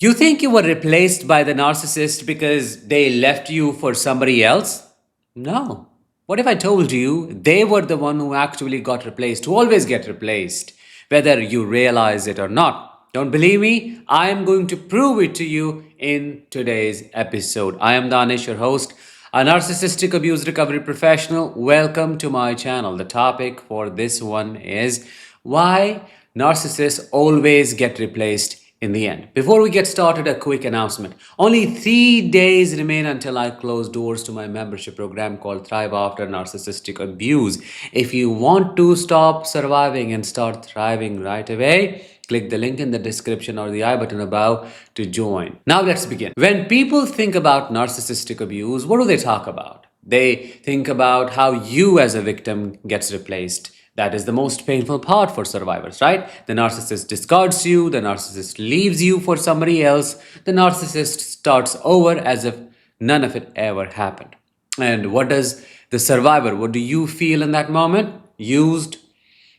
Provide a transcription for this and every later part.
You think you were replaced by the narcissist because they left you for somebody else? No. What if I told you they were the one who actually got replaced, who always get replaced, whether you realize it or not? Don't believe me? I am going to prove it to you in today's episode. I am Danish, your host, a narcissistic abuse recovery professional. Welcome to my channel. The topic for this one is why narcissists always get replaced in the end. Before we get started, a quick announcement. Only 3 days remain until I close doors to my membership program called Thrive After Narcissistic Abuse. If you want to stop surviving and start thriving right away, click the link in the description or the I button above to join. Now let's begin. When people think about narcissistic abuse, what do they talk about? They think about how you as a victim gets replaced. That is the most painful part for survivors, right? The narcissist discards you, the narcissist leaves you for somebody else, the narcissist starts over as if none of it ever happened. And what does the survivor, what do you feel in that moment? Used,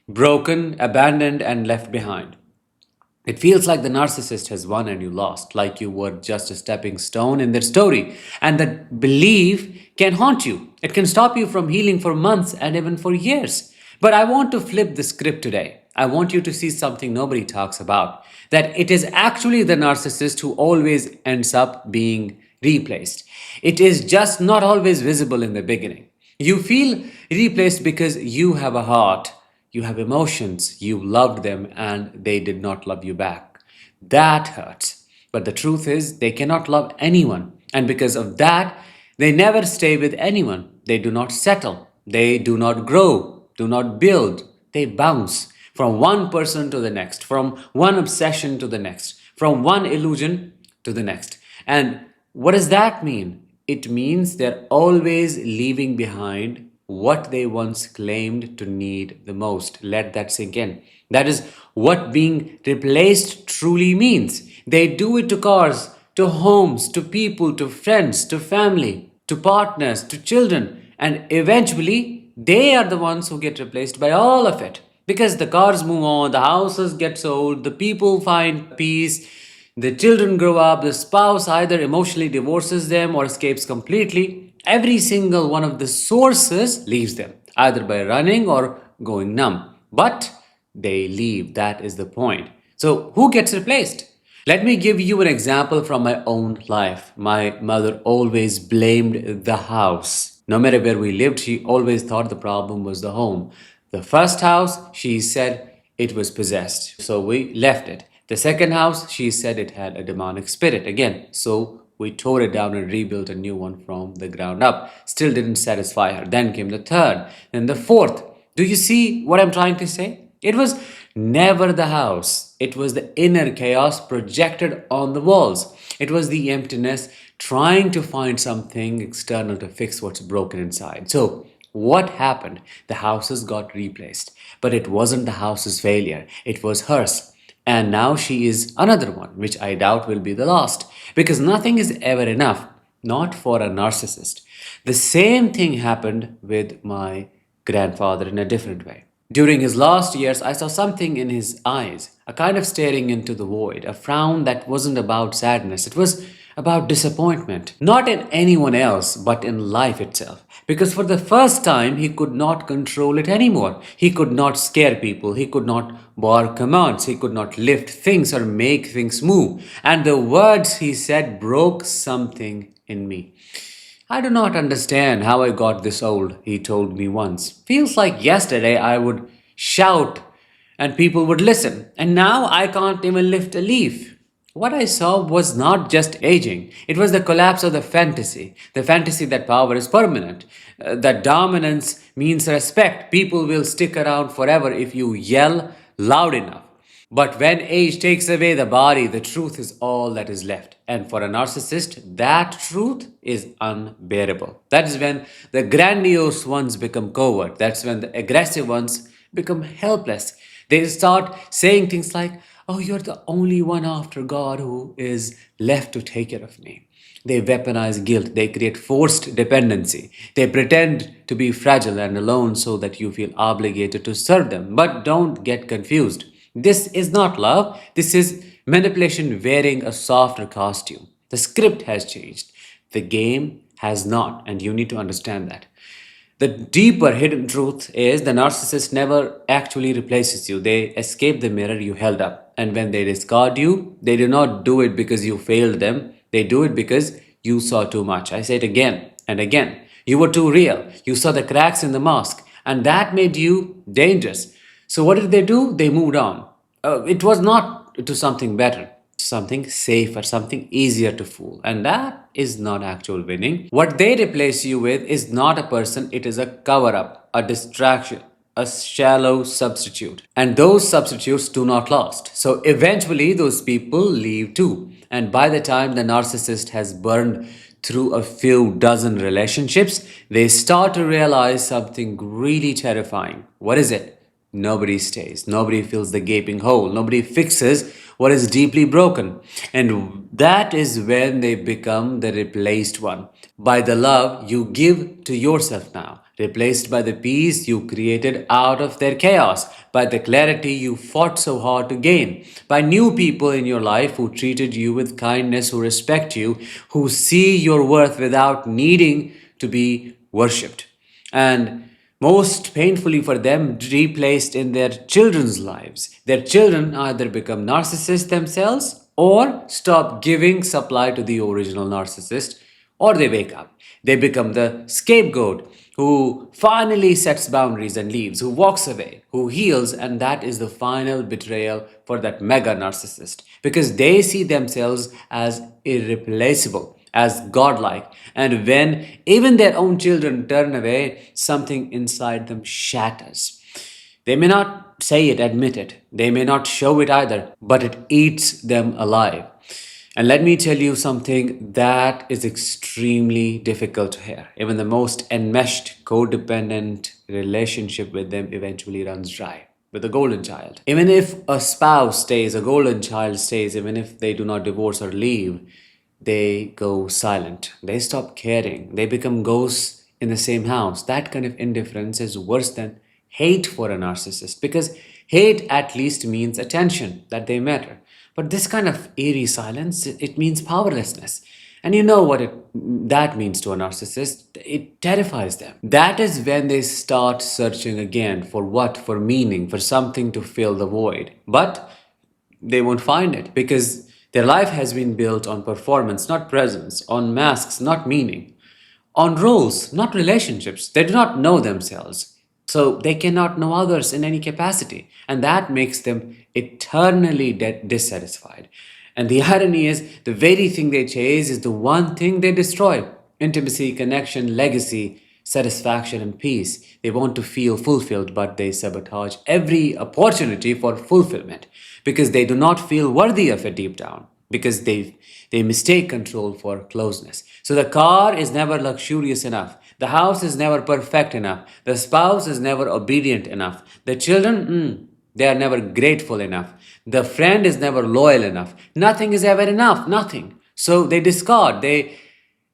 broken, abandoned, and left behind. It feels like the narcissist has won and you lost, like you were just a stepping stone in their story. And that belief can haunt you. It can stop you from healing for months and even for years. But I want to flip the script today. I want you to see something nobody talks about, that it is actually the narcissist who always ends up being replaced. It is just not always visible in the beginning. You feel replaced because you have a heart, you have emotions, you loved them and they did not love you back. That hurts. But the truth is, they cannot love anyone. And because of that, they never stay with anyone. They do not settle. They do not grow, do not build. They bounce from one person to the next, from one obsession to the next, from one illusion to the next. And what does that mean? It means they're always leaving behind what they once claimed to need the most. Let that sink in. That is what being replaced truly means. They do it to cars, to homes, to people, to friends, to family, to partners, to children, and eventually they are the ones who get replaced by all of it. Because the cars move on, the houses get sold, the people find peace, the children grow up, the spouse either emotionally divorces them or escapes completely. Every single one of the sources leaves them, either by running or going numb. But they leave, that is the point. So, who gets replaced? Let me give you an example from my own life. My mother always blamed the house. No matter where we lived, she always thought the problem was the home. The first house, she said it was possessed, so we left it. The second house, she said it had a demonic spirit again, so we tore it down and rebuilt a new one from the ground up. Still didn't satisfy her. Then came the third, then the fourth. Do you see what I'm trying to say? It was never the house. It was the inner chaos projected on the walls. It was the emptiness trying to find something external to fix what's broken inside. So, what happened? The houses got replaced. But it wasn't the house's failure, it was hers. And now she is another one, which I doubt will be the last. Because nothing is ever enough, not for a narcissist. The same thing happened with my grandfather in a different way. During his last years, I saw something in his eyes, a kind of staring into the void, a frown that wasn't about sadness. It was about disappointment, not in anyone else, but in life itself. Because for the first time, he could not control it anymore. He could not scare people. He could not bar commands. He could not lift things or make things move. And the words he said broke something in me. I do not understand how I got this old, he told me once. Feels like yesterday I would shout and people would listen, and now I can't even lift a leaf. What I saw was not just aging, it was the collapse of the fantasy that power is permanent, that dominance means respect. People will stick around forever if you yell loud enough. But when age takes away the body, the truth is all that is left. And for a narcissist, that truth is unbearable. That is when the grandiose ones become coward. That's when the aggressive ones become helpless. They start saying things like, "Oh, you're the only one after God who is left to take care of me." They weaponize guilt. They create forced dependency. They pretend to be fragile and alone so that you feel obligated to serve them. But don't get confused. This is not love. This is manipulation wearing a softer costume. The script has changed. The game has not, and you need to understand that. The deeper hidden truth is the narcissist never actually replaces you. They escape the mirror you held up. And when they discard you, they do not do it because you failed them. They do it because you saw too much. I say it again and again. You were too real. You saw the cracks in the mask. And that made you dangerous. So what did they do? They moved on. It was not to something better, something safer, something easier to fool. And that is not actual winning. What they replace you with is not a person, it is a cover up, a distraction, a shallow substitute. And those substitutes do not last. So eventually, those people leave too. And by the time the narcissist has burned through a few dozen relationships, they start to realize something really terrifying. What is it? Nobody stays. Nobody fills the gaping hole. Nobody fixes what is deeply broken. And that is when they become the replaced one. By the love you give to yourself now, replaced by the peace you created out of their chaos, by the clarity you fought so hard to gain, by new people in your life who treated you with kindness, who respect you, who see your worth without needing to be worshipped. And most painfully for them, replaced in their children's lives. Their children either become narcissists themselves or stop giving supply to the original narcissist, or they wake up. They become the scapegoat who finally sets boundaries and leaves, who walks away, who heals, and that is the final betrayal for that mega narcissist because they see themselves as irreplaceable, as godlike. And when even their own children turn away, something inside them shatters. They may not say it, admit it. They may not show it either, but it eats them alive. And let me tell you something that is extremely difficult to hear. Even the most enmeshed, codependent relationship with them eventually runs dry. With a golden child. Even if a spouse stays, a golden child stays, even if they do not divorce or leave, they go silent. They stop caring. They become ghosts in the same house. That kind of indifference is worse than hate for a narcissist because hate at least means attention, that they matter. But this kind of eerie silence, it means powerlessness. And you know what that means to a narcissist? It terrifies them. That is when they start searching again for what? For meaning, for something to fill the void. But they won't find it because their life has been built on performance, not presence, on masks, not meaning, on roles, not relationships. They do not know themselves, so they cannot know others in any capacity. And that makes them eternally dissatisfied. And the irony is, the very thing they chase is the one thing they destroy: intimacy, connection, legacy, satisfaction, and peace. They want to feel fulfilled, but they sabotage every opportunity for fulfillment because they do not feel worthy of it deep down, because they mistake control for closeness. So the car is never luxurious enough. The house is never perfect enough. The spouse is never obedient enough. The children, they are never grateful enough. The friend is never loyal enough. Nothing is ever enough, nothing. So they discard, they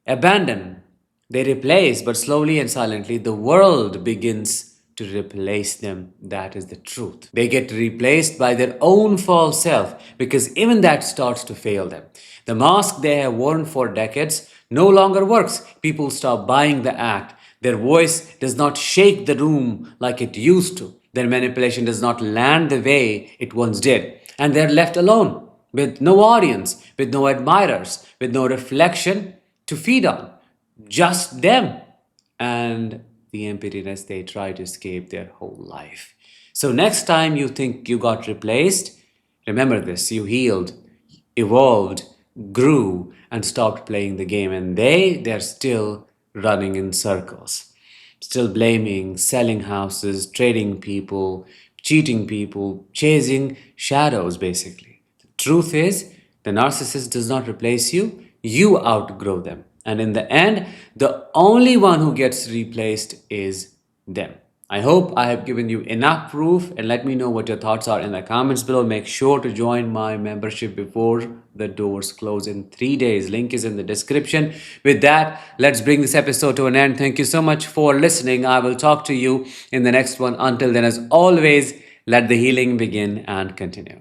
abandon, they replace, but slowly and silently, the world begins to replace them. That is the truth. They get replaced by their own false self because even that starts to fail them. The mask they have worn for decades no longer works. People stop buying the act. Their voice does not shake the room like it used to. Their manipulation does not land the way it once did. And they're left alone with no audience, with no admirers, with no reflection to feed on. Just them and the emptiness they try to escape their whole life. So next time you think you got replaced, remember this: you healed, evolved, grew, and stopped playing the game. And they're still running in circles, still blaming, selling houses, trading people, cheating people, chasing shadows, basically. The truth is, the narcissist does not replace you, you outgrow them. And in the end, the only one who gets replaced is them. I hope I have given you enough proof, and let me know what your thoughts are in the comments below. Make sure to join my membership before the doors close in 3 days. Link is in the description. With that, let's bring this episode to an end. Thank you so much for listening. I will talk to you in the next one. Until then, as always, let the healing begin and continue.